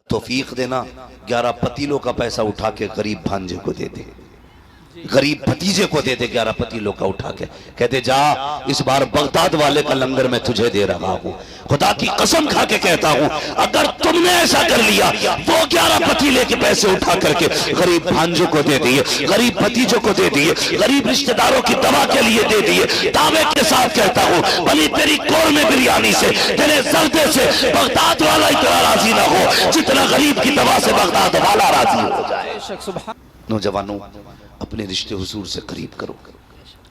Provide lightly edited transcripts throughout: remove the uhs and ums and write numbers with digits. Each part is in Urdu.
توفیق دینا 11 پتیلوں کا پیسہ اٹھا کے غریب بھانجے کو دے دے، غریب بھتیجے کو دے دے 11 پتیلوں کا اٹھا کے، کہتے جا اس بار بغداد والے کا لنگر میں تجھے دے رہا ہوں، خدا کی قسم کھا کے کہتا ہوں اگر تم نے ایسا کر لیا وہ 11 پتیلے کے پیسے اٹھا کر کے غریب بھانجوں کو دے دیے، غریب بھتیجوں کو دے دیے، غریب رشتہ داروں کی دوا کے لیے دے دیے، دعوے کے ساتھ کہتا ہوں بھلی تیری قورمے بریانی سے، تیرے زردے سے بغداد والا اتنا راضی نہ ہو جتنا غریب کی دوا سے بغداد والا راضی ہو جائے۔ نوجوانوں اپنے رشتے حضور سے قریب کرو،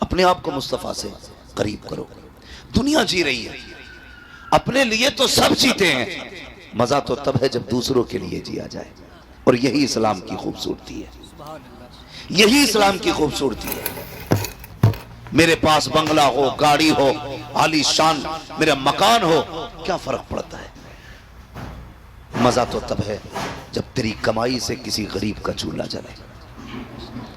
اپنے آپ کو مصطفیٰ سے قریب کرو۔ دنیا جی رہی ہے، اپنے لیے تو سب جیتے ہیں، مزہ تو تب ہے جب دوسروں کے لیے جیا جائے، اور یہی اسلام کی خوبصورتی ہے، یہی اسلام کی خوبصورتی ہے۔ میرے پاس بنگلہ ہو، گاڑی ہو، عالی شان میرا مکان ہو، کیا فرق پڑتا ہے؟ مزہ تو تب ہے جب تیری کمائی سے کسی غریب کا چولہا جلے،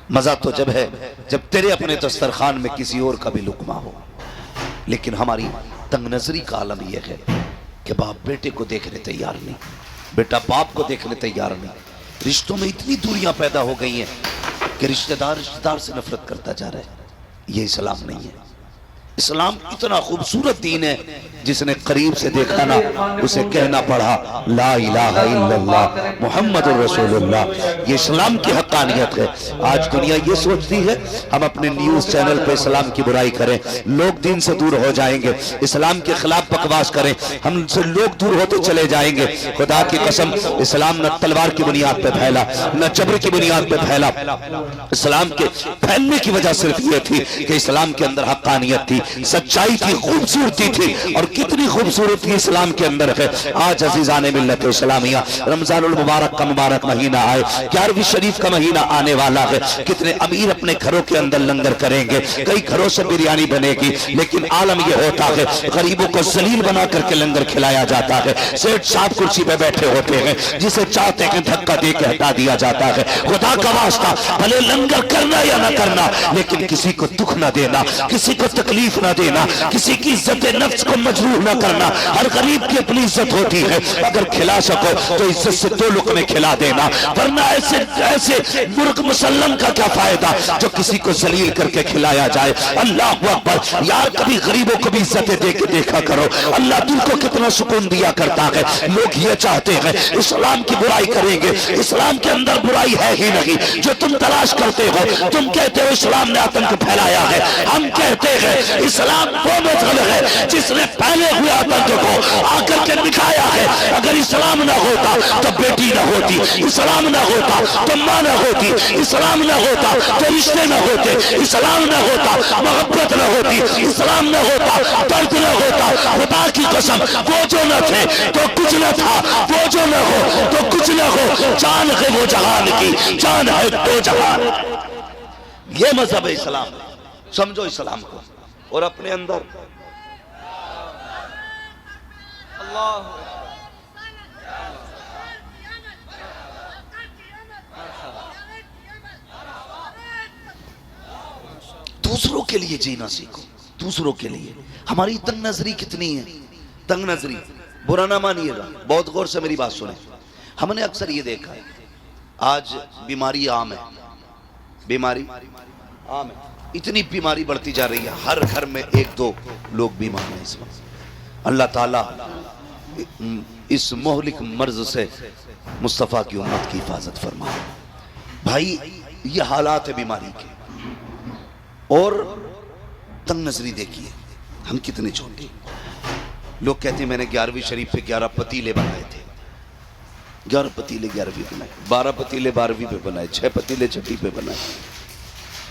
مزہ تو جب ہے جب تیرے اپنے دسترخوان میں کسی اور کا بھی لقمہ ہو۔ لیکن ہماری تنگ نظری کا عالم یہ ہے کہ باپ بیٹے کو دیکھنے تیار نہیں، بیٹا باپ کو دیکھنے تیار نہیں، رشتوں میں اتنی دوریاں پیدا ہو گئی ہیں کہ رشتہ دار سے نفرت کرتا جا رہا ہے۔ یہ اسلام نہیں ہے۔ اسلام اتنا خوبصورت دین ہے جس نے قریب سے دیکھا نا اسے کہنا پڑا لا الہ الا اللہ محمد رسول اللہ۔ یہ اسلام کی حقانیت ہے۔ آج دنیا یہ سوچتی ہے ہم اپنے نیوز چینل پہ اسلام کی برائی کریں، لوگ دین سے دور ہو جائیں گے، اسلام کے خلاف بکواس کریں، ہم سے لوگ دور ہوتے چلے جائیں گے۔ خدا کی قسم اسلام نہ تلوار کی بنیاد پہ پھیلا، نہ جبر کی بنیاد پہ پھیلا۔ اسلام کے پھیلنے کی وجہ صرف یہ تھی کہ اسلام کے اندر حقانیت تھی، سچائی تھی، خوبصورتی تھی، اور کتنی خوبصورتی اسلام کے اندر ہے۔ آج عزیزان ملت اسلامیہ رمضان المبارک کا مبارک مہینہ آئے، 11ویں شریف کا مہینہ آنے والا ہے، کتنے امیر اپنے گھروں کے اندر لنگر کریں گے، کئی گھروں سے بریانی بنے گی، لیکن عالم یہ ہوتا ہے غریبوں کو ذلیل بنا کر کے لنگر کھلایا جاتا ہے۔ سیٹھ صاحب کرسی پہ بیٹھے ہوتے ہیں، جسے چاہتے ہیں دھکا دے کے ہٹا دیا جاتا ہے۔ خدا کا واسطہ بھلے لنگر کرنا یا نہ کرنا، لیکن کسی کو دکھ نہ دینا، کسی کو تکلیف نہ دینا، کسی کی عزت نفس کو مجروح نہ کرنا۔ ہر غریب کی اپنی عزت ہوتی ہے، اگر کھلا سکو تو عزت سے 2 لقمے کھلا دینا، ورنہ ایسے مرغ مسلم کا کیا فائدہ جو کسی کو ذلیل کر کے کھلایا جائے۔ اللہ اکبر۔ یار کبھی غریبوں کو بھی عزت دے کے دیکھا کرو، اللہ دل کو کتنا سکون دیا کرتا ہے۔ لوگ یہ چاہتے ہیں اسلام کی برائی کریں گے، اسلام کے اندر برائی ہے ہی نہیں جو تم تلاش کرتے ہو۔ تم کہتے ہو اسلام نے آتنک پھیلایا ہے، ہم کہتے ہیں اسلام وہ مذہب ہے جس نے پہلے ہوئے آتنک کو آ کر کے دکھایا ہے۔ اگر اسلام نہ ہوتا تو بیٹی نہ ہوتی، اسلام نہ ہوتا تو ماں نہ ہوتی، اسلام نہ ہوتا تو رشتے نہ ہوتے، اسلام نہ ہوتا محبت نہ ہوتی، اسلام نہ ہوتا درد نہ ہوتا۔ خدا کی قسم وہ جو نہ تھے تو کچھ نہ تھا، وہ جو نہ ہو تو کچھ نہ ہو۔ جان ہے وہ جہان کی، جان ہے 2 جہان۔ یہ مذہب ہے اسلام، سمجھو اسلام کو اور اپنے اندر دوسروں کے لیے جینا سیکھو، دوسروں کے لیے۔ ہماری تنگ نظری کتنی ہے، تنگ نظری، برا نہ مانیے گا، بہت غور سے میری بات سنیں۔ ہم نے اکثر یہ دیکھا ہے آج بیماری عام ہے، بیماری عام ہے، اتنی بیماری بڑھتی جا رہی ہے، ہر گھر میں 1-2 لوگ بیمار ہیں اس وقت۔ اللہ تعالیٰ اس مہلک مرض سے مصطفیٰ کی امت کی حفاظت فرمائے۔ بھائی یہ حالات ہے بیماری کے، اور تنگ نظری دیکھیے ہم کتنے چھوٹے۔ لوگ کہتے ہیں میں نے 11ویں شریف پہ 11 پتیلے بنائے تھے، 11 پتیلے 11ویں پہ بنائے، 12 پتیلے 12ویں پہ بنائے، 6 پتیلے 6ویں پہ بنائے،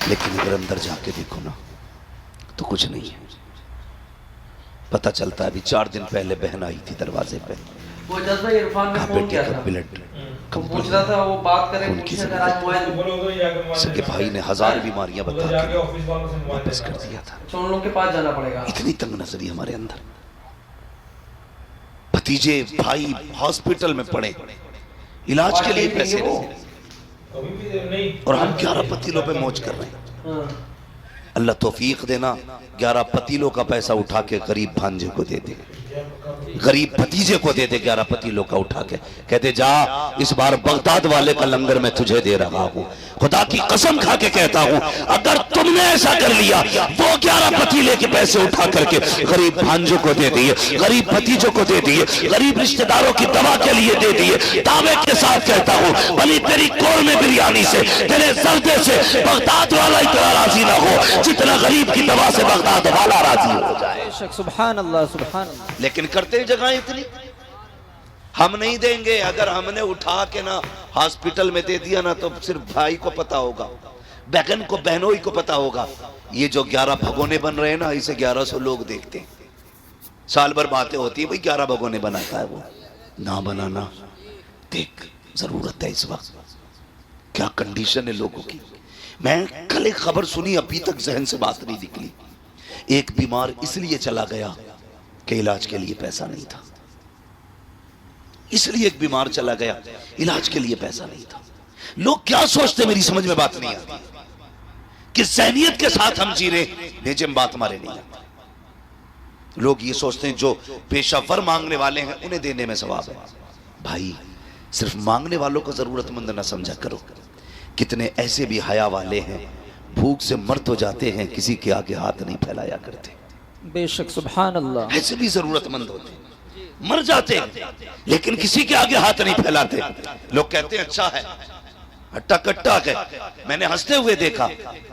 لیکن اگر اندر جا کے دیکھو نا تو کچھ نہیں ہے۔ پتہ چلتا ہے ابھی 4 دن پہلے بہن آئی تھی دروازے پہ، وہ جذبہ عرفان میں فون کیا تھا، بلڈ پوچھ رہا تھا وہ بات کریں، پوچھنے کا آج موبائل سکے بھائی نے 1000 بیماریاں بتا کے واپس کر دیا تھا۔ ان لوگوں کے پاس جانا پڑے گا۔ اتنی تنگ نظری ہمارے اندر، بھتیجے بھائی ہاسپٹل میں پڑے، علاج کے لیے پیسے نہیں، اور ہم 11 پتیلوں پہ موج کر رہے ہیں۔ اللہ توفیق دینا 11 پتیلوں کا پیسہ اٹھا کے غریب بھانجے کو دے دے۔ غریب بھتیجے کو دے دے 11 پتیلوں کا اٹھا کے، کہتے جا اس بار بغداد والے کا لنگر میں تجھے دے رہا ہوں، خدا کی قسم کھا کے کہتا ہوں اگر تم نے ایسا کر لیا وہ 11 پتیلے کے پیسے اٹھا کر کے غریب بھانجوں کو دے دیے، غریب بھتیجوں کو دے دیے، غریب رشتہ داروں کی دوا کے لیے دے دیے، دعوے کے ساتھ کہتا ہوں بھلی تیری قورمے بریانی سے، تیرے زردے سے بغداد والا اتنا راضی نہ ہو جتنا غریب کی دوا سے بغداد والا راضی ہو جائے۔ سبحان اللہ سبحان اللہ۔ لیکن کرتے جگہیں اتنی ہم نہیں دیں گے، اگر ہم نے اٹھا کے نا ہاسپٹل میں دے دیا نا تو صرف بھائی کو پتا ہوگا، بہن کو بہنوئی کو پتا ہوگا۔ یہ جو 11 بھگونے بن رہے ہیں نا اسے 1100 لوگ دیکھتے ہیں، سال بھر باتیں ہوتی ہیں بھئی 11 بھگونے بناتا ہے وہ، نہ بنانا، دیکھ ضرورت ہے اس وقت، کیا کنڈیشن ہے لوگوں کی۔ میں کل ایک خبر سنی ابھی تک ذہن سے بات نہیں نکلی، ایک بیمار اس لیے چلا گیا کہ علاج کے لیے پیسہ نہیں تھا، اس لیے ایک بیمار چلا گیا علاج کے لیے پیسہ نہیں تھا۔ لوگ کیا سوچتے میری سمجھ میں بات نہیں آتی کہ ذہنیت کے ساتھ ہم جی رہے بھیجیں بات ہمارے نہیں آتی۔ لوگ یہ سوچتے ہیں جو پیشہ ور مانگنے والے ہیں انہیں دینے میں ثواب ہے۔ بھائی صرف مانگنے والوں کو ضرورت مند نہ سمجھا کرو، کتنے ایسے بھی حیا والے ہیں بھوک سے مر تو جاتے ہیں کسی کے آگے ہاتھ نہیں پھیلایا کرتے، بے شک سبحان اللہ۔ ایسے بھی ضرورت مند ہوتے ہیں مر جاتے ہیں لیکن کسی کے آگے ہاتھ نہیں پھیلاتے۔ لوگ کہتے ہیں اچھا ہے ہٹا کٹا ہے، میں نے ہنستے ہوئے دیکھا،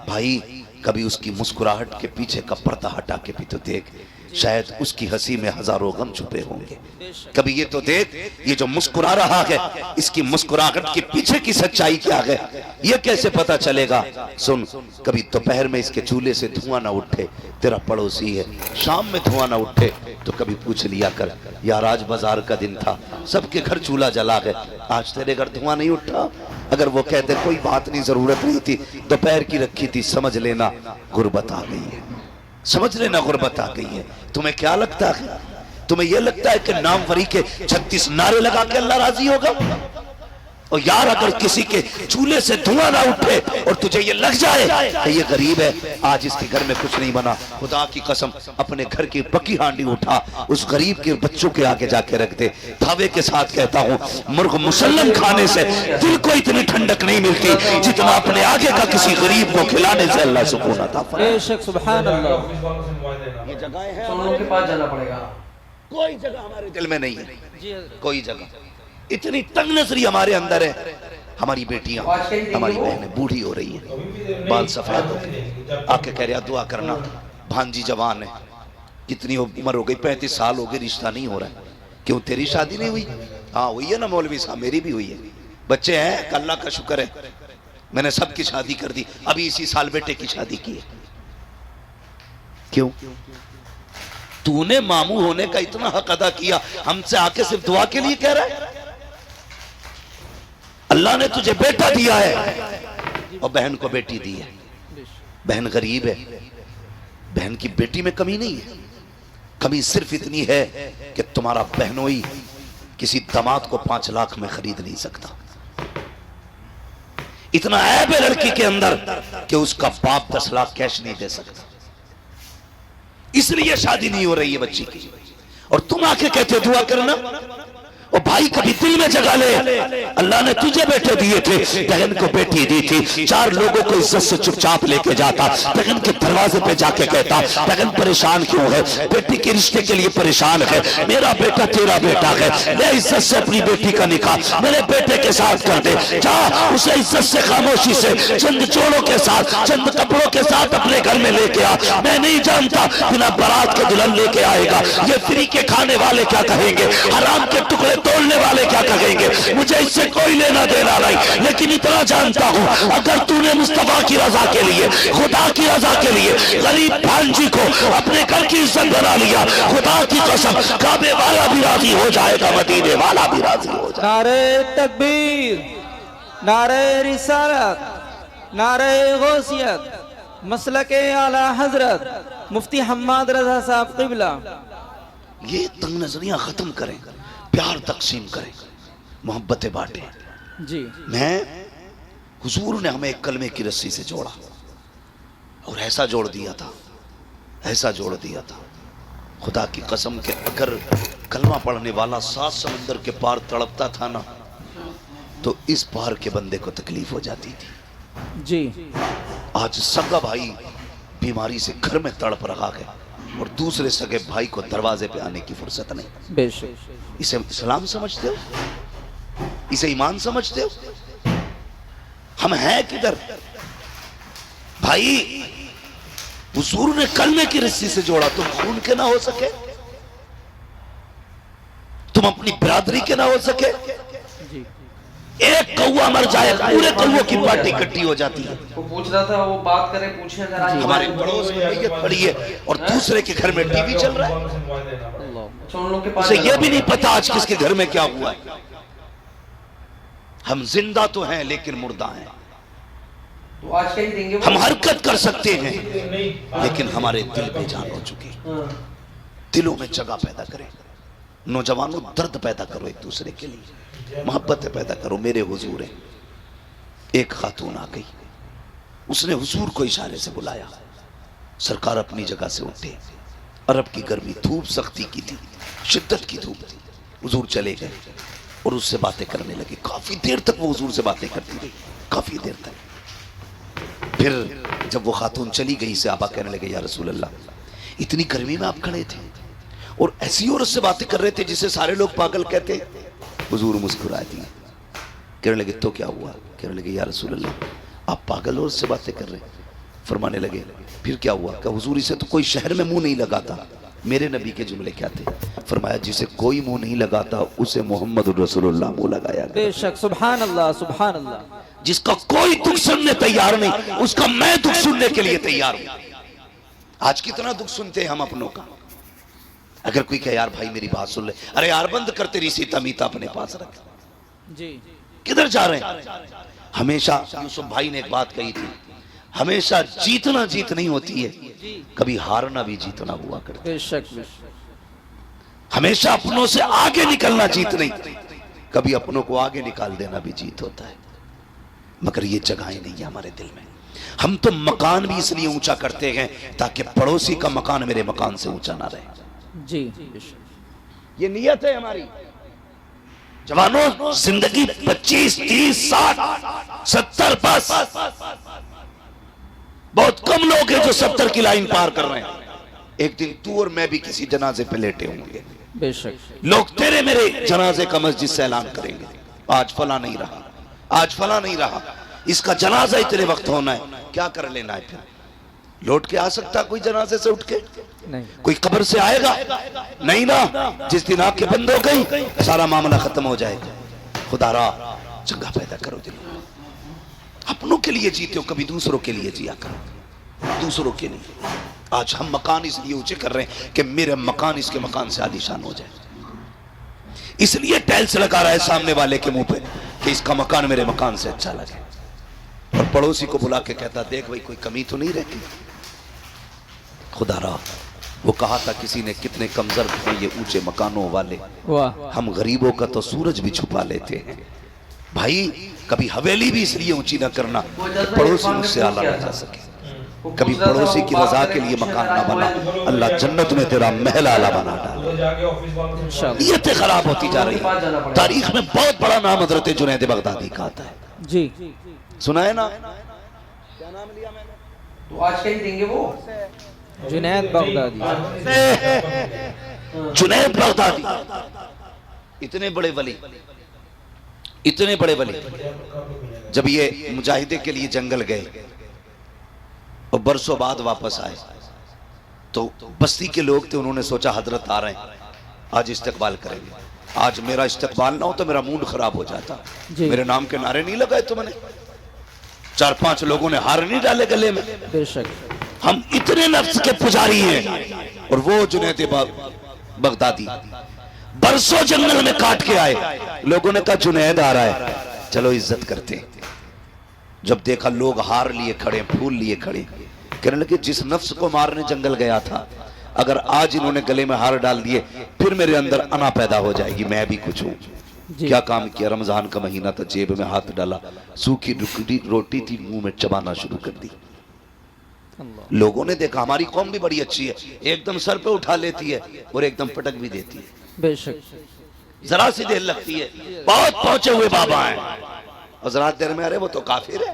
بھائی کبھی اس کی مسکراہٹ کے پیچھے کا پردہ ہٹا کے بھی تو دیکھ، شاید اس کی ہنسی میں ہزاروں غم چھپے ہوں گے۔ کبھی یہ تو دیکھ یہ جو مسکرا رہا ہے اس کی مسکراہٹ کے پیچھے کی سچائی کیا ہے، یہ کیسے پتا چلے گا؟ سن، کبھی دوپہر میں اس کے چولہے سے دھواں نہ اٹھے، تیرا پڑوسی ہے، شام میں دھواں نہ اٹھے تو کبھی پوچھ لیا کر یار آج بازار کا دن تھا سب کے گھر چولہا جلا ہے، آج تیرے گھر دھواں نہیں اٹھا؟ اگر وہ کہتے کوئی بات نہیں ضرورت نہیں تھی دوپہر کی رکھی تھی، سمجھ لینا غربت آ گئی ہے، سمجھ لینا غربت آ گئی ہے۔ تمہیں کیا لگتا ہے؟ تمہیں یہ لگتا ہے کہ ناموری کے 36 نعرے لگا کے اللہ راضی ہوگا؟ اور یار اگر کسی کے چولہے سے دھواں نہ اٹھے اور تجھے یہ لگ جائے کہ یہ غریب ہے آج اس کے گھر میں کچھ نہیں بنا، خدا کی قسم اپنے گھر کی پکی ہانڈی اٹھا اس غریب کے بچوں کے آگے جا کے رکھ دے۔ دعوے کے ساتھ کہتا ہوں مرغ مسلم کھانے سے دل کو اتنی ٹھنڈک نہیں ملتی جتنا اپنے آگے کا کسی غریب کو کھلانے سے اللہ سکون عطا فرمائے۔ بے شک سبحان اللہ۔ یہ جگہیں ہیں تو ان لوگوں کے پاس جانا پڑے گا، کوئی جگہ ہمارے دل میں نہیں ہے، کوئی جگہ۔ اتنی تنگ نظری ہمارے اندر ہے، ہماری بیٹیاں ہماری بہنیں بوڑھی ہو رہی ہیں، بال سفید ہو گئے، آ کے کہہ رہا دعا کرنا، بھانجی جوان ہے، کتنی عمر ہو گئی 35 سال ہو گئے رشتہ نہیں ہو رہا ہے، کیوں تیری شادی نہیں ہوئی؟ ہاں ہوئی ہے نا مولوی صاحب، میری بھی ہوئی ہے، بچے ہیں اللہ کا شکر ہے، میں نے سب کی شادی کر دی، ابھی اسی سال بیٹے کی شادی کی ہے۔ کیوں؟ تو نے ماموں ہونے کا اتنا حق ادا کیا، ہم سے آ کے صرف دعا کے لیے کہہ رہا ہے؟ اللہ نے تجھے بیٹا دیا ہے اور بہن کو بیٹی دی ہے، بہن غریب ہے، بہن کی بیٹی میں کمی نہیں ہے، کمی صرف اتنی ہے کہ تمہارا بہنوئی کسی داماد کو 5 لاکھ میں خرید نہیں سکتا، اتنا عیب ہے لڑکی کے اندر کہ اس کا باپ 10 لاکھ کیش نہیں دے سکتا، اس لیے شادی نہیں ہو رہی ہے بچی کی، اور تم آ کے کہتے دعا کرنا۔ اور بھائی کبھی دل میں جگہ لے، اللہ نے تجھے بیٹے دیے تھے، بہن کو بیٹی دی تھی، 4 لوگوں کو عزت سے چپ چاپ لے کے جاتا، بہن کے دروازے پہ جا کے کہتا بہن پریشان کیوں ہے، بیٹی کے رشتے کے لیے پریشان ہے، میرا بیٹا تیرا بیٹا ہے، لے عزت سے اپنی بیٹی کا نکاح میرے بیٹے کے ساتھ کر دے، جا اسے عزت سے خاموشی سے چند جوڑوں کے ساتھ چند کپڑوں کے ساتھ اپنے گھر میں لے کے آ، میں نہیں جانتا بنا بارات کے دلہن لے کے آئے گا، یہ فری کے کھانے والے کیا کہیں گے، حرام کے ٹکڑے توڑنے والے کیا کہیں گے، مجھے اس سے کوئی لینا دینا نہیں، لیکن اتنا جانتا ہوں اگر تو نے مصطفیٰ کی رضا کے لیے خدا کی رضا کے لیے غریب بھانجی کو اپنے گھر کی عزت بنا لیا، خدا کی قسم کعبے والا بھی راضی ہو جائے گا، مدینے والا بھی راضی ہو جائے گا۔ نعرہ تکبیر، نعرہ رسالت، نعرہ غوثیت، مسلک اعلی حضرت مفتی حماد رضا صاحب قبلہ۔ یہ تنگ نظریاں ختم کریں، پیار تقسیم کریں، محبتیں بانٹیں۔ جی میں حضور نے ہمیں ایک کلمے کی رسی سے جوڑا اور ایسا جوڑ دیا تھا، ایسا جوڑ دیا تھا خدا کی قسم کہ اگر کلمہ پڑھنے والا 7 سمندر کے پار تڑپتا تھا نا تو اس پار کے بندے کو تکلیف ہو جاتی تھی. جی آج سگا بھائی بیماری سے گھر میں تڑپ رہا ہے اور دوسرے سگے بھائی کو دروازے پہ آنے کی فرصت نہیں. بے شک. اسے اسلام سمجھتے ہو؟ اسے ایمان سمجھتے ہو؟ ہم ہیں کدھر بھائی؟ حضور نے کلمے کی رسی سے جوڑا، تم خون کے نہ ہو سکے؟ تم اپنی برادری کے نہ ہو سکے؟ جی ایک کوا مر جائے پورے کوا کی پارٹی کٹی ہو جاتی ہے. وہ پوچھ رہا تھا وہ بات کرے پوچھے اگر آج ہمارے پڑوس میں میت پڑی ہے اور دوسرے کے گھر میں ٹی وی چل رہا ہے، اچھا ان لوگ کے پاس اسے یہ بھی نہیں پتا آج کس کے گھر میں کیا ہوا ہے. ہم زندہ تو ہیں لیکن مردہ ہیں. تو آج کہیں دیں گے ہم حرکت کر سکتے ہیں لیکن ہمارے دل بے جان ہو چکے. دلوں میں جگہ پیدا کریں. نوجوانوں درد پیدا کرو ایک دوسرے کے لیے، محبت پیدا کرو. میرے حضور ہیں، ایک خاتون آ گئی، اس نے حضور کو اشارے سے بلایا. سرکار اپنی جگہ سے اٹھے. عرب کی گرمی، دھوپ سختی کی تھی، شدت کی دھوپ تھی. حضور چلے گئے اور اس سے باتیں کرنے لگے. کافی دیر تک وہ حضور سے باتیں کرتی رہی، کافی دیر تک. پھر جب وہ خاتون چلی گئی، صحابہ کہنے لگے یا رسول اللہ اتنی گرمی میں آپ کھڑے تھے اور ایسی عورت سے باتیں کر رہے تھے جسے سارے لوگ پاگل کہتے. حضور مسکرائے دیے. کہنے لگے تو کیا ہوا؟ کہنے لگے یا رسول اللہ آپ پاگل عورت سے باتیں کر رہے ہیں. فرمانے لگے پھر کیا ہوا؟ کہ حضور اسے تو کوئی شہر میں منہ نہیں لگاتا. میرے نبی کے جملے کیا تھے؟ فرمایا جسے کوئی منہ نہیں لگاتا اسے محمد رسول اللہ منہ لگایا گیا. بے شک. سبحان اللہ سبحان اللہ. جس کا کوئی دکھ سننے تیار نہیں اس کا میں دکھ سننے کے لیے تیار ہوں. آج کتنا دکھ سنتے ہیں ہم اپنوں کا. اگر کوئی کہے یار بھائی میری بات سن لے، ارے یار بند کر تیری سیتا میتا اپنے پاس رکھ. جی کدھر جا رہے ہیں؟ ہمیشہ یوسف بھائی نے ایک بات کہی تھی، ہمیشہ جیتنا جیت نہیں ہوتی ہے، کبھی ہارنا بھی جیتنا ہوا کرتا. بے شک. بے شک. ہمیشہ اپنوں سے آگے نکلنا جیت نہیں، کبھی اپنوں کو آگے نکال دینا بھی جیت ہوتا ہے. مگر یہ جگہیں نہیں ہیں ہمارے دل میں. ہم تو مکان بھی اس لیے اونچا کرتے ہیں تاکہ پڑوسی کا مکان میرے مکان سے اونچا نہ رہے. جی بے شک. یہ نیت ہے ہماری. جوانوں زندگی 25 30 60 70 بس. بہت کم لوگ ہیں جو 70 کی لائن پار کر رہے ہیں. ایک دن تو اور میں بھی کسی جنازے پہ لیٹے ہوں گے. بے شک. لوگ تیرے میرے جنازے کا مسجد سے اعلان کریں گے آج فلاں نہیں رہا، آج فلاں نہیں رہا، اس کا جنازہ اتنے وقت ہونا ہے. کیا کر لینا ہے پھر؟ لوٹ کے آ سکتا کوئی جنازے سے اٹھ کے؟ نہیں. کوئی قبر سے آئے گا؟ نہیں نا. جس دن آپ کے بند ہو گئی سارا معاملہ ختم ہو جائے گا. خدا را جگہ پیدا کرو دل میں. اپنوں کے لیے جیتے ہو، کبھی دوسروں کے لیے جیا کرو. دوسروں کے لیے. آج ہم مکان اس لیے اونچے کر رہے ہیں کہ میرے مکان اس کے مکان سے عالیشان ہو جائے. اس لیے ٹیلس لگا رہا ہے سامنے والے کے منہ پہ کہ اس کا مکان میرے مکان سے اچھا لگے. اور پڑوسی کو بلا کے کہتا دیکھ بھائی کوئی کمی تو نہیں رہتی. خدا را وہ کہا تھا کسی نے کتنے کمزور ہیں یہ اونچے مکانوں والے. واہ. ہم غریبوں کا تو سورج بھی چھپا لیتے ہیں. بھائی کبھی حویلی بھی اس لیے اونچی نہ کرنا کہ پڑوسی مجھ سے اعلیٰ نہ جا سکے. کبھی پڑوسی کی رضا کے لیے مکان نہ بنا، اللہ جنت میں تیرا محل اعلیٰ بنا ڈالا. نیتیں خراب ہوتی جا رہی ہیں. تاریخ میں بہت بڑا نام حضرت جنید بغدادی کا آتا ہے. جی سنا ہے نا؟ تو آج کہیں دیں گے وہ جنید بغدادی. جنید بغدادی اتنے بڑے ولی، اتنے بڑے ولی جب یہ مجاہدے کے لیے جنگل گئے اور برسوں بعد واپس آئے تو بستی کے لوگ تھے، انہوں نے سوچا حضرت آ رہے ہیں آج استقبال کریں گے. آج میرا استقبال نہ ہو تو میرا موڈ خراب ہو جاتا. جی. میرے نام کے نعرے نہیں لگائے تم نے، 4-5 لوگوں نے ہار نہیں ڈالے گلے میں. بے شک. ہم اتنے نفس کے پجاری ہیں. اور وہ جنید بغدادی برسوں جنگل میں کاٹ کے آئے. لوگوں نے کہا جنید آ رہا ہے چلو عزت کرتے. جب دیکھا لوگ ہار لیے کھڑے، پھول لیے کھڑے، کہنے لگے جس نفس کو مارنے جنگل گیا تھا اگر آج انہوں نے گلے میں ہار ڈال دیے پھر میرے اندر انا پیدا ہو جائے گی، میں بھی کچھ ہوں. جی. کیا کام کیا؟ رمضان کا مہینہ تھا، جیب میں ہاتھ ڈالا، سوکھی روٹی تھی منہ میں چبانا شروع کر دی. اللہ لوگوں نے دیکھا ہماری قوم بھی بڑی اچھی ہے، ایک دم سر پہ اٹھا لیتی ہے اور ایک دم پٹک بھی دیتی ہے، بے شک ذرا سی دیر لگتی ہے، بہت پہنچے ہوئے بابا ہیں، حضرات دیر میں ارے وہ تو کافر ہے۔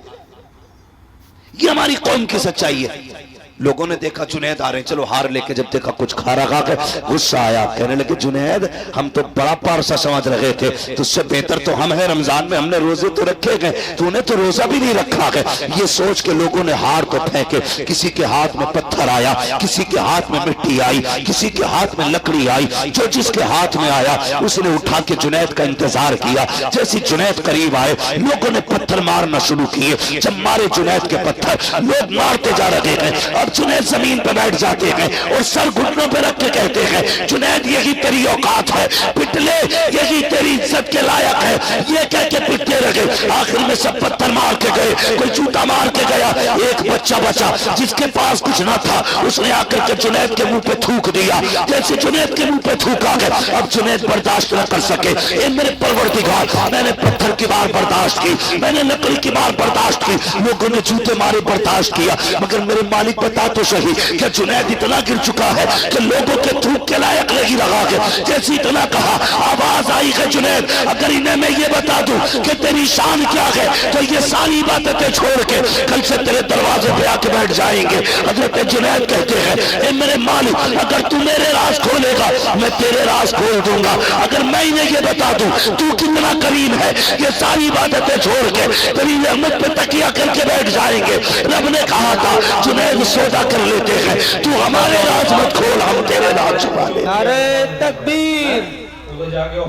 یہ ہماری قوم کی سچائی ہے۔ لوگوں نے دیکھا جنید آ رہے ہیں، چلو ہار لے کے جب دیکھا کچھ کھا رہا کہ غصہ آیا، کہنے لگے جنید ہم تو بڑا پارسا سمجھ رہے تھے، تجھ سے بہتر تو ہم ہیں، رمضان میں ہم نے روزے تو رکھے گئے، تو نے تو روزہ بھی نہیں رکھا ہے۔ یہ سوچ کے لوگوں نے ہار کو پھینکے، کسی کے ہاتھ میں پتھر آیا، کسی کے ہاتھ میں مٹی آئی، کسی کے ہاتھ میں لکڑی آئی، جو جس کے ہاتھ میں آیا اس نے اٹھا کے جنید کا انتظار کیا۔ جیسے جنید قریب آئے لوگوں نے پتھر مارنا شروع کیے، جب مارے جنید کے پتھر لوگ مارتے جا رہے ہیں، اب جنید زمین پہ بیٹھ جاتے ہیں اور سر گھٹنوں پہ رکھ کے کہتے ہیں جنید یہی تیری اوقات ہے، پٹ لے، یہی تیری عزت کے لائق ہے، یہ کہہ کے پٹتے رہے۔ آخر میں سب پتھر مار کے گئے، کوئی جوتا مار کے گیا، ایک بچہ بچا جس کے پاس کچھ نہ تھا، اس نے آ کر کے جنید کے منہ پہ تھوک دیا۔ جیسے جنید کے منہ پہ تھوکا گیا، اب جنید برداشت نہ کر سکے، اے میرے پروردگار میں نے پتھر کی بار برداشت کی، میں نے لکڑی کی بار برداشت کی، لوگوں نے جوتے مارے برداشت کیا، مگر میرے مالک بتا تو صحیح کہ جنید اتنا گر چکا ہے کہ لوگوں کے تھوک کے لائق نہیں رہا ہے۔ جیسے اتنا کہا آواز آئی کہ جنید اگر انہیں میں یہ بتا دوں کہ تیری شان کیا ہے تو یہ ساری باتیں چھوڑ کے کل سے تیرے دروازے پہ آ کے بیٹھ جائیں گے۔ حضرت جنید کہتے ہیں اے میرے مالک اگر تو میرے راز کھولے گا میں تیرے راز کھول دوں گا، اگر میں انہیں یہ بتا دوں تو کتنا کریم ہے یہ ساری باتیں چھوڑ کے تیری رحمت پہ تکیہ کر کے بیٹھ جائیں گے۔ رب نے کہا تھا جنید سودا کر لیتے ہیں، تو ہمارے راز مت کھول ہم تیرے راز چھپا لیں۔ نعرہ تکبیر،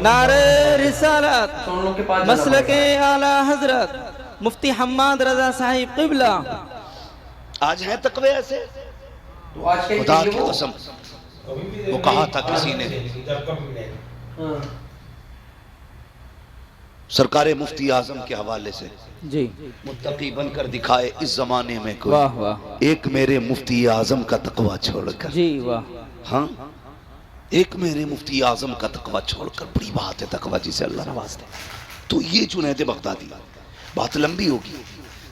نعرہ رسالت، تو ان لوگ کے پاس جانا مسلک اعلیٰ حضرت مفتی حماد رضا صاحب قبلہ۔ آج ہیں تقوی ایسے؟ تو آج کہیں خدا کہ کی وہ قسم وہ کہا تھا کسی نے، ہاں۔ سرکار مفتی اعظم کے حوالے سے جی متقی بن کر دکھائے اس زمانے میں کوئی، واہ واہ، ایک میرے مفتی اعظم کا تقوی چھوڑ کر، جی واہ، ہاں ایک میرے مفتی اعظم کا تقوی چھوڑ کر، بڑی بات ہے تقوی جسے اللہ نواز دے۔ تو یہ جنید بغدادی، بات لمبی ہوگی،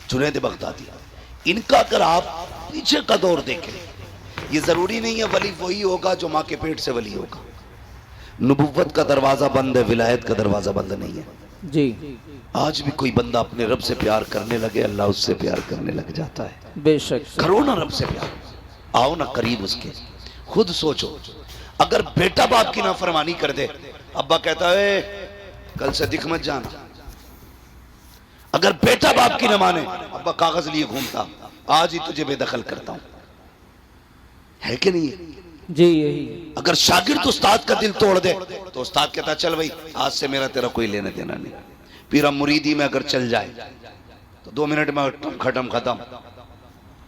جنید بغدادی ان کا اگر آپ پیچھے کا دور دیکھیں، یہ ضروری نہیں ہے ولی وہی ہوگا جو ماں کے پیٹ سے ولی ہوگا۔ نبوت کا دروازہ بند ہے، ولایت کا دروازہ بند نہیں ہے۔ جی آج بھی کوئی بندہ اپنے رب سے پیار کرنے لگے اللہ اس سے پیار کرنے لگ جاتا ہے۔ بے شک، کرو نا رب سے پیار، آؤ نا قریب اس کے، خود سوچو اگر بیٹا باپ کی نافرمانی کر دے، ابا کہتا ہے کل سے دکھ مت جانا، اگر بیٹا باپ کی نہ مانے ابا کاغذ لیے گھومتا آج ہی تجھے بے دخل کرتا ہوں، ہے کہ نہیں؟ جی یہی، اگر شاگرد استاد کا دل توڑ دے تو استاد کہتا چل بھائی آج سے میرا تیرا کوئی لینا دینا نہیں، پیرا مریدی میں اگر چل جائے تو 2 منٹ میں ختم،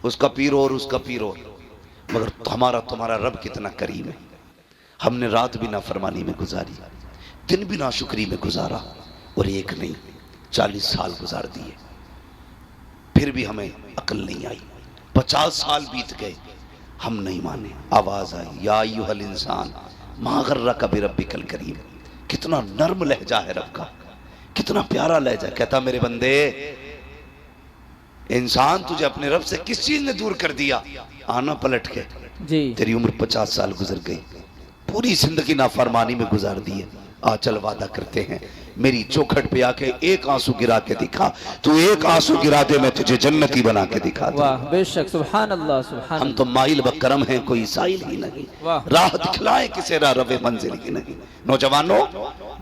اس کا پیر اور اس کا پیر اور، مگر ہمارا تمہارا رب کتنا کریم ہے، ہم نے رات بھی نافرمانی میں گزاری، دن بھی ناشکری میں گزارا، اور ایک نہیں 40 سال گزار دیے، پھر بھی ہمیں عقل نہیں آئی، 50 سال بیت گئے ہم نہیں مانے۔ آواز آئی یا ایھا الانسان ما غرک بربک الکریم، کتنا نرم لہجہ ہے رب کا، کتنا پیارا لہجہ، کہتا میرے بندے انسان تجھے اپنے رب سے کس چیز نے دور کر دیا، آنا پلٹ کے، جی تیری عمر 50 سال گزر گئی، پوری زندگی نافرمانی میں گزار دی ہے، آ چل وعدہ کرتے ہیں میری چوکھٹ پہ آ کے ایک آنسو گرا کے دکھا، تو ایک آنسو گرا دے میں تجھے جنتی بنا کے دکھا دوں۔ واہ، بے شک، سبحان اللہ سبحان ہم اللہ، تو مائل بکرم ہیں کوئی سائل ہی نہیں، واہ، راہ دکھلائیں کسے راہ رو منزل ہی نہیں۔ نوجوانوں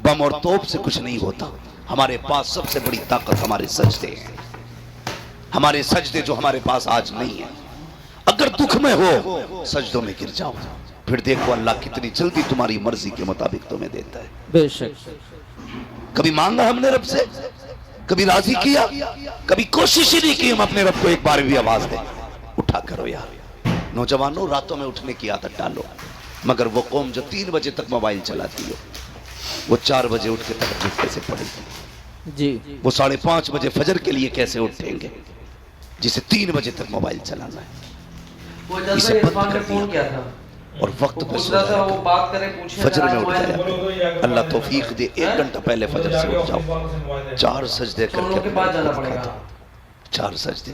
بم اور توپ سے کچھ نہیں ہوتا، ہمارے پاس سب سے بڑی طاقت ہمارے سجدے ہیں، ہمارے سجدے جو ہمارے پاس آج نہیں ہیں۔ اگر دکھ میں ہو سجدوں میں گر جاؤ، پھر دیکھو اللہ کتنی جلدی تمہاری مرضی کے مطابق تمہیں دیتا ہے۔ بے شک، کبھی مانگا ہم نے رب سے، کبھی راضی کیا، کبھی کوشش ہی نہیں کی ہم اپنے رب کو ایک بار بھی آواز دیں اٹھا کرو یار۔ نوجوانوں راتوں میں اٹھنے کی عادت ڈالو، مگر وہ قوم جو 3 بجے تک موبائل چلاتی ہو وہ 4 بجے اٹھ کے تہجد کیسے پڑھے گی؟ جی وہ 5:30 بجے فجر کے لیے کیسے اٹھیں گے جسے 3 بجے تک موبائل چلانا ہے؟ وہ اسے جلسہ بند عرفان کر نے فون دیا کیا تھا، اور وقت پہ سو پوچھ رہا تھا جایا وہ کرو، بات کرے پوچھے فجر میں آج اٹھ جایا موبائل کرو، اللہ توفیق دے 1 گھنٹہ پہلے فجر سے اٹھ جاؤ، 4 سجدے تو کر ان کے لوگ کے پاس جانا خود پڑے کھاتا گا۔ ہوں، 4 سجدے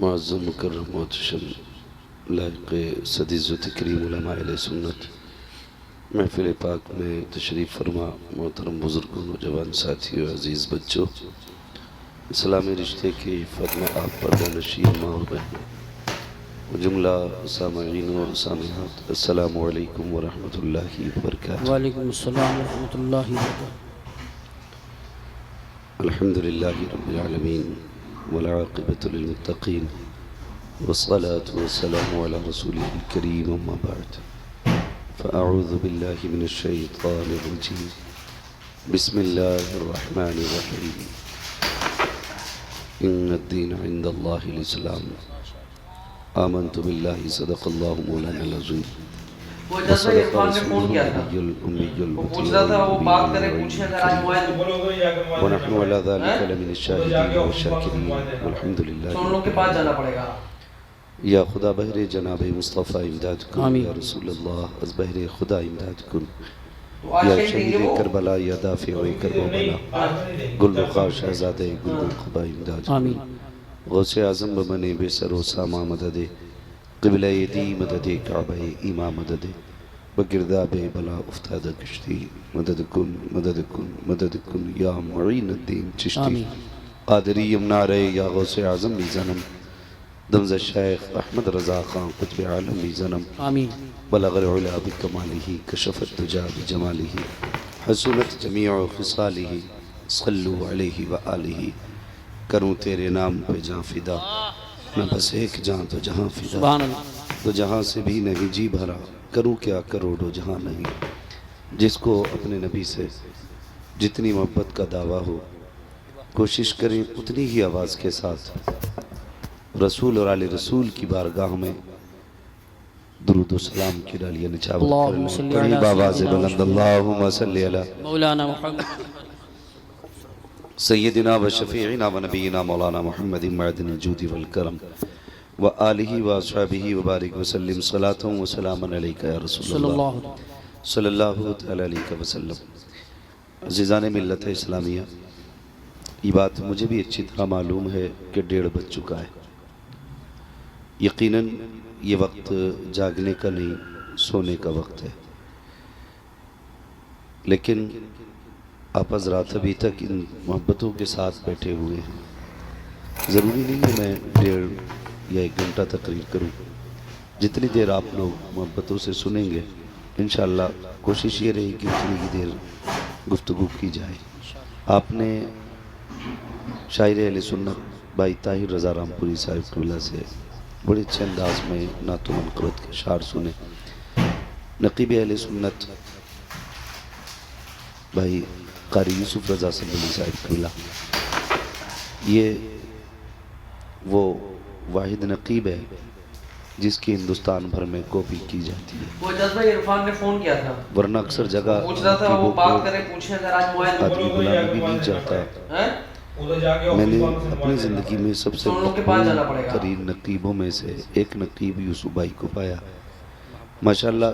معظم مکرم محتشم لائق صد عزت کریم علماء اہل سنت محفل پاک میں تشریف فرما محترم بزرگوں نوجوان ساتھیوں عزیز بچوں اسلامی رشتے کی حفاظت میں آپ پر نشین ماں اور بہن جملہ سامعین و سامعات السلام علیکم ورحمۃ اللہ وبرکاتہ۔ وعلیکم السلام ورحمۃ اللہ وبرکاتہ۔ الحمدللہ رب العالمین والعاقبۃ للمتقین والصلاة والسلام علی رسولہ الکریم اما بعد فاعوذ باللہ من الشیطان الرجیم بسم اللہ الرحمن الرحیم ان الدین عند اللہ الاسلام آمنت باللہ صدق اللہ مولانا العظیم وہ جذبہ عرفان نے فون کیا تھا، وہ پوچھ رہا تھا وہ بات کرے پوچھے اگر آج موبائل ونحن على ذلك لمن الشاهدين والشاکرین والحمد للہ۔ تو ان لوگ کے پاس جانا پڑے گا۔ یا خدا بہر جناب مصطفیٰ امداد کن، آمین۔ یا رسول اللہ از بہر خدا امداد کن، تو آج یا کہیں دیں گے شہید وہ کربلا یا دافع کرب و بلا گل رخا شہزاد گل القبا امداد آمین۔ کن، غوث اعظم بمن بے سر و ساما مدد قبلہ دی مدد کعبہ ایما مدد بگرداب بلا افتاد کشتی مدد کن مدد کن مدد کن یا معین الدین چشتی آمین۔ قادری یمنا رے یا غوث اعظم بھی زنم دمز شیخ احمد رضا خان قطب عالم بھی زنم آمین۔ بلغ العلا بکمالہ کشف الدجا بجمالہ حسنت جمیع خصالہ صلو علیہ وآلہ کروں تیرے نام پہ جان فدا میں بس ایک جان تو جہاں فدا سبحان اللہ۔ تو جہاں سے بھی نہیں جی بھرا کروں کیا کروڑو جہاں نہیں۔ جس کو اپنے نبی سے جتنی محبت کا دعویٰ ہو کوشش کریں اتنی ہی آواز کے ساتھ رسول اور آل رسول کی بارگاہ میں درود و سلام کی ڈالیاں نچاور اللہم کر صلی لیں۔ علی قریب آواز سیدنا بلند اللہم صلی علی مولانا محمد سیدنا و شفیعنا و نبینا مولانا محمد معدن الجود والکرم و آلہ و اصحابہ و بارک وسلم صلاة و سلام علیکہ یا رسول صلی اللہ اللہ علیہ وسلم۔ صلی اللہ تعالی علیہ وسلم۔ عزیزان ملت اسلامیہ، یہ بات مجھے بھی اچھی طرح معلوم ہے کہ 1:30 بج چکا ہے۔ یقیناً یہ وقت جاگنے کا نہیں سونے کا وقت ہے، لیکن آپ حضرات ابھی تک ان محبتوں کے ساتھ بیٹھے ہوئے ہیں۔ ضروری نہیں ہے میں 1:30 یا 1 گھنٹہ تقریر کروں، جتنی دیر آپ لوگ محبتوں سے سنیں گے انشاءاللہ کوشش یہ رہی کہ اتنی ہی دیر گفتگو کی جائے۔ آپ نے شاعر اہل سنت بھائی طاہر رضا رامپوری صاحب قبلہ سے بڑے اچھے انداز میں نعت و منقبت کے اشعار سنے۔ نقیب اہل سنت بھائی قاری یوسف رضا سنبھلی صاحب قبلہ، یہ وہ واحد نقیب ہے جس کی ہندوستان بھر میں کاپی کی جاتی ہے، وہ جذبہ عرفان نے فون کیا تھا، ورنہ اکثر جگہ پوچھ رہا تھا وہ بات کرے پوچھے اگر آج موبائل آدمی غلامی بھی نہیں چاہتا۔ میں نے اپنی زندگی میں سب سے تو ان لوگ کے پاس جانا پڑے گا۔ ترین نقیبوں میں سے ایک نقیب یوسف بھائی کو پایا۔ ماشاءاللہ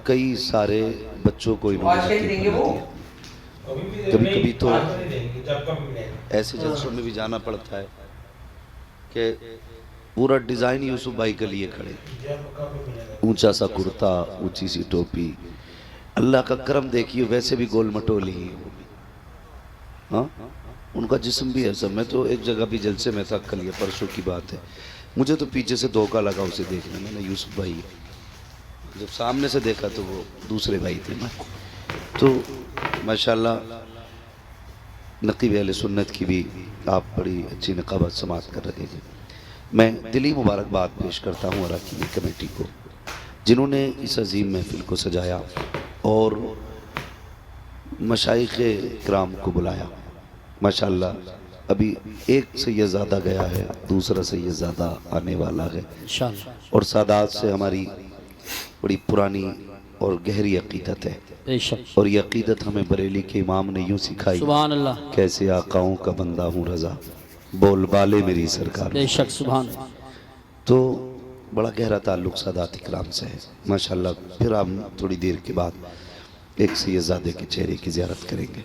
کئی سارے بچوں کو انہوں آج کہیں نے دیں گے وہ کبھی کبھی تو ایسے جلسوں میں بھی جانا پڑتا ہے کہ پورا ڈیزائن یوسف بھائی کے لیے کھڑے، اونچا سا کرتا، اونچی سی ٹوپی، اللہ کا کرم دیکھیے ویسے بھی گول مٹولی ہی، ہاں ان کا جسم بھی ایسا۔ میں تو ایک جگہ بھی جلسے میں تھا، کل یہ پرسوں کی بات ہے، مجھے تو پیچھے سے دھوکہ لگا اسے دیکھنے میں، نے یوسف بھائی جب سامنے سے دیکھا تو وہ دوسرے بھائی تھے۔ میں تو ماشاءاللہ نقیب اہل سنت کی بھی آپ بڑی اچھی نقابت سماعت کر رہے ہیں۔ میں دلی مبارکباد پیش کرتا ہوں اراکین کمیٹی کو جنہوں نے اس عظیم محفل کو سجایا اور مشائخ کرام کو بلایا۔ ماشاءاللہ ابھی ایک سیدزادہ گیا ہے، دوسرا سیدزادہ آنے والا ہے، انشاءاللہ اور سادات سے ہماری بڑی پرانی اور گہری عقیدت ہے، بے شک۔ اور یہ عقیدت ہمیں بریلی کے امام نے یوں سکھائی، سبحان اللہ، کیسے آقاؤں کا بندہ ہوں رضا بول بالے میری سرکار۔ بے شک، سبحان اللہ۔ تو بڑا گہرا تعلق سادات اکرام سے ہے ماشاءاللہ۔ پھر ہم تھوڑی دیر کے بعد ایک سیدزادے کے چہرے کی زیارت کریں گے۔